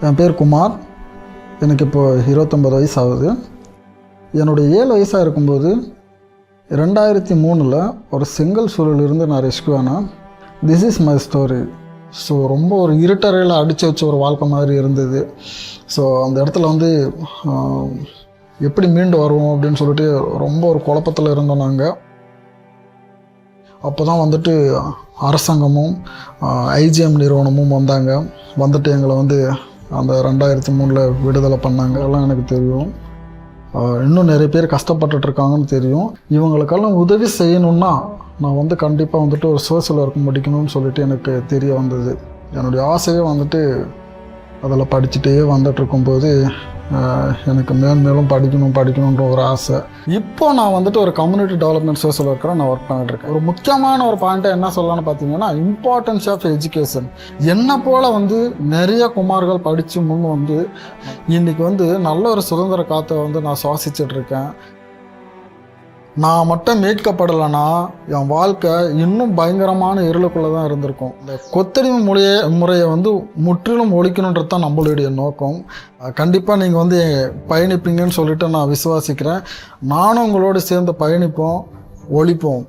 என் பேர் குமார். எனக்கு இப்போ 29 வயசு ஆகுது. என்னுடைய 7 வயசாக இருக்கும்போது 2003 ஒரு செங்கல் சூழலிருந்து நான் ரெஸ்கியூ ஆனேன். This is my story. So ரொம்ப ஒரு இருட்டறையில் அடித்து வச்ச ஒரு வாழ்க்கை மாதிரி இருந்தது. ஸோ அந்த இடத்துல எப்படி மீண்டு வருவோம் அப்படின்னு சொல்லிட்டு ரொம்ப ஒரு குழப்பத்தில் இருந்தோம் நாங்கள். அப்போ தான் அரசாங்கமும் ஐஜிஎம் நிறுவனமும் வந்துட்டு எங்களை அந்த 2003 விடுதலை பண்ணாங்க. எல்லாம் எனக்கு தெரியும். இன்னும் நிறைய பேர் கஷ்டப்பட்டுட்ருக்காங்கன்னு தெரியும். இவங்களுக்கெல்லாம் உதவி செய்யணுன்னா நான் கண்டிப்பாக ஒரு சோஷியல் ஒர்க் முடிக்கணும்னு சொல்லிட்டு எனக்கு தெரிய வந்தது. என்னுடைய ஆசையே அதில் படிச்சுட்டே வந்துட்டுருக்கும்போது எனக்கு மேலும் படிக்கணுன்ற ஒரு ஆசை. இப்போ நான் ஒரு கம்யூனிட்டி டெவலப்மெண்ட் சோஷியல் ஒர்க்கராக நான் ஒர்க் பண்ணிட்டுருக்கேன். ஒரு முக்கியமான ஒரு பாயிண்ட்டை என்ன சொல்லலாம்னு பார்த்தீங்கன்னா, இம்பார்ட்டன்ஸ் ஆஃப் எஜுகேஷன். என்னை போல் நிறைய குமார்கள் படித்து இன்றைக்கி நல்ல ஒரு சுதந்திர காற்றை நான் சுவாசிச்சிட்ருக்கேன். நான் மட்டும் மீட்கப்படலைன்னா என் வாழ்க்கை இன்னும் பயங்கரமான இருளுக்குள்ளே தான் இருந்திருக்கும். இந்த கொத்தடிமை முறையை முற்றிலும் ஒழிக்கணுன்றது தான் நம்மளுடைய நோக்கம். கண்டிப்பாக நீங்கள் பயணிப்பீங்கன்னு சொல்லிட்டு நான் விசுவாசிக்கிறேன். நானும் உங்களோடு சேர்ந்து பயணிப்போம், ஒழிப்போம்.